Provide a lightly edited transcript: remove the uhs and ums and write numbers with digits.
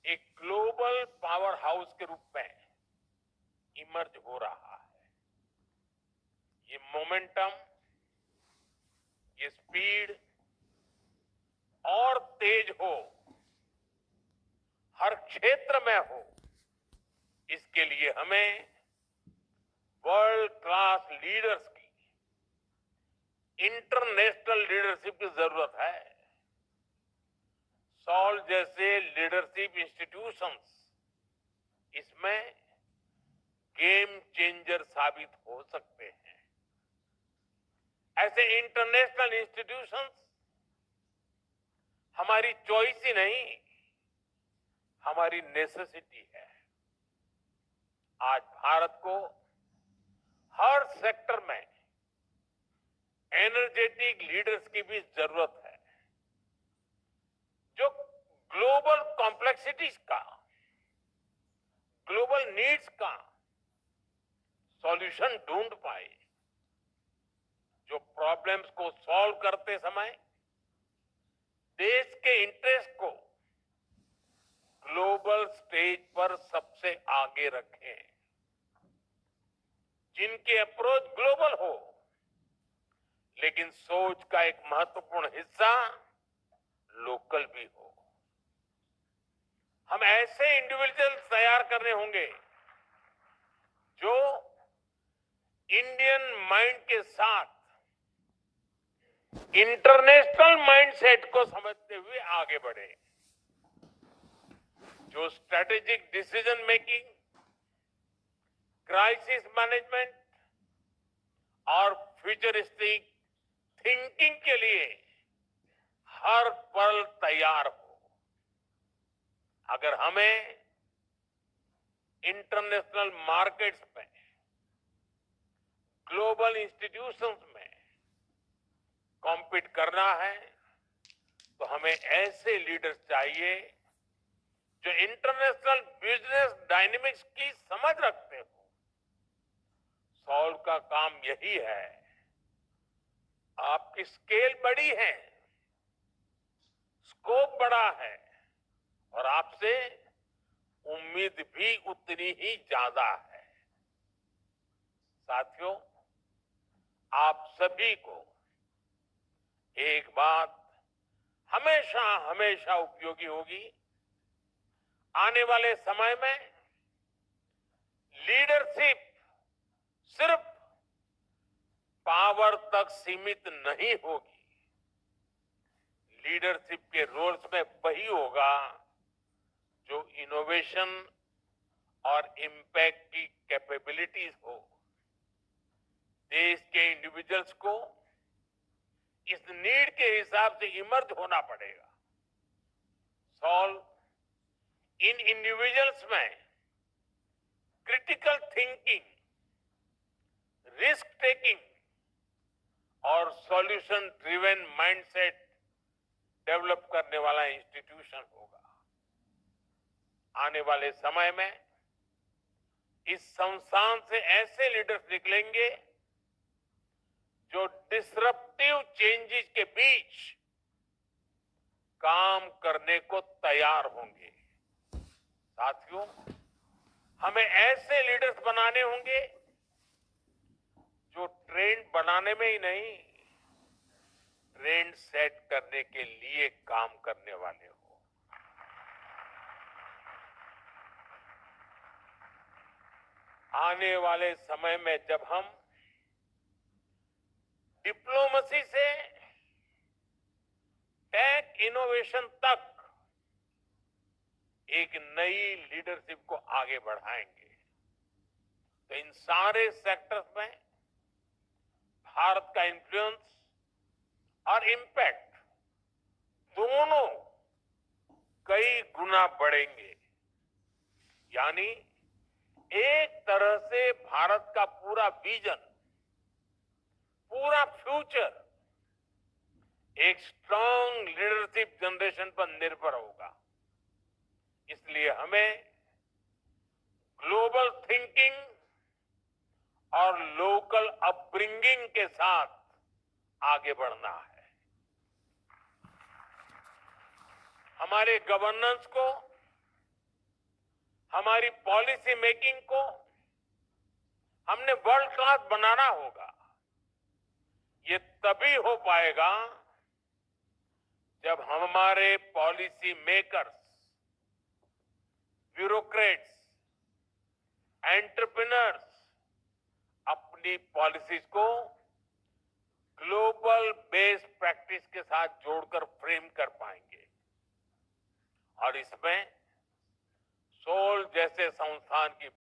एक global power house के रूप में इमर्ज हो रहा है। ये मोमेंटम, ये स्पीड और तेज हो, हर क्षेत्र में हो, इसके लिए हमें वर्ल्ड क्लास लीडर्स की, इंटरनेशनल लीडरशिप की जरूरत है। सॉल जैसे लीडरशिप इंस्टीट्यूशंस इसमें गेम चेंजर साबित हो सकते हैं। ऐसे इंटरनेशनल इंस्टीट्यूशंस हमारी चॉइस ही नहीं, हमारी नेसेसिटी है। आज भारत को हर सेक्टर में एनर्जेटिक लीडर्स की भी जरूरत है, जो ग्लोबल कॉम्प्लेक्सिटीज का, ग्लोबल नीड्स का सॉल्यूशन ढूंढ पाए, जो प्रॉब्लम्स को सॉल्व करते समय देश के इंटरेस्ट को ग्लोबल स्टेज पर सबसे आगे रखें, जिनकी अप्रोच ग्लोबल हो लेकिन सोच का एक महत्वपूर्ण हिस्सा लोकल भी हो। हम ऐसे इंडिविजुअल्स तैयार करने होंगे जो इंडियन माइंड के साथ इंटरनेशनल माइंडसेट को समझते हुए आगे बढ़े, जो strategic decision making, crisis management और फ्यूचरिस्टिक थिंकिंग के लिए हर पल तैयार हो। अगर हमें इंटरनेशनल मार्केट्स में, ग्लोबल इंस्टीट्यूशंस में कॉम्पीट करना है, तो हमें ऐसे लीडर्स चाहिए जो इंटरनेशनल बिजनेस डायनेमिक्स की समझ रखते हो। सॉल्व का काम यही है। आपकी स्केल बड़ी है, स्कोप बड़ा है और आपसे उम्मीद भी उतनी ही ज्यादा है। साथियों, आप सभी को एक बात हमेशा हमेशा उपयोगी होगी। आने वाले समय में लीडरशिप सिर्फ पावर तक सीमित नहीं होगी। लीडरशिप के रोल्स में वही होगा जो इनोवेशन और इम्पैक्ट की कैपेबिलिटीज हो। देश के इंडिविजुअल्स को इस नीड के हिसाब से इमर्ज होना पड़ेगा। सॉल्व इन इंडिविजुअल्स में क्रिटिकल थिंकिंग, रिस्क टेकिंग और सॉल्यूशन ड्रिवन माइंडसेट डेवलप करने वाला इंस्टीट्यूशन होगा। आने वाले समय में इस संस्थान से ऐसे लीडर्स निकलेंगे जो डिसरप्टिव चेंजेस के बीच काम करने को तैयार होंगे। साथियों, हमें ऐसे लीडर्स बनाने होंगे जो ट्रेंड बनाने में ही नहीं, ट्रेंड सेट करने के लिए काम करने वाले हो। आने वाले समय में जब हम डिप्लोमेसी से टेक इनोवेशन तक एक नई लीडरशिप को आगे बढ़ाएंगे, तो इन सारे सेक्टर्स में भारत का इन्फ्लुएंस और इम्पैक्ट दोनों कई गुना बढ़ेंगे। यानी एक तरह से भारत का पूरा विजन, पूरा फ्यूचर एक स्ट्रांग लीडरशिप जनरेशन पर निर्भर होगा। इसलिए हमें ग्लोबल थिंकिंग और लोकल अपब्रिंगिंग के साथ आगे बढ़ना है। हमारे गवर्नेंस को हमारी पॉलिसी मेकिंग को हमने वर्ल्ड क्लास बनाना होगा। ये तभी हो पाएगा जब हमारे पॉलिसी मेकर्स, ब्यूरोक्रेट्स, एंटरप्रेन्योर्स अपनी पॉलिसीज को ग्लोबल बेस्ड प्रैक्टिस के साथ जोड़कर फ्रेम कर पाएंगे। और इसमें सोल जैसे संस्थान की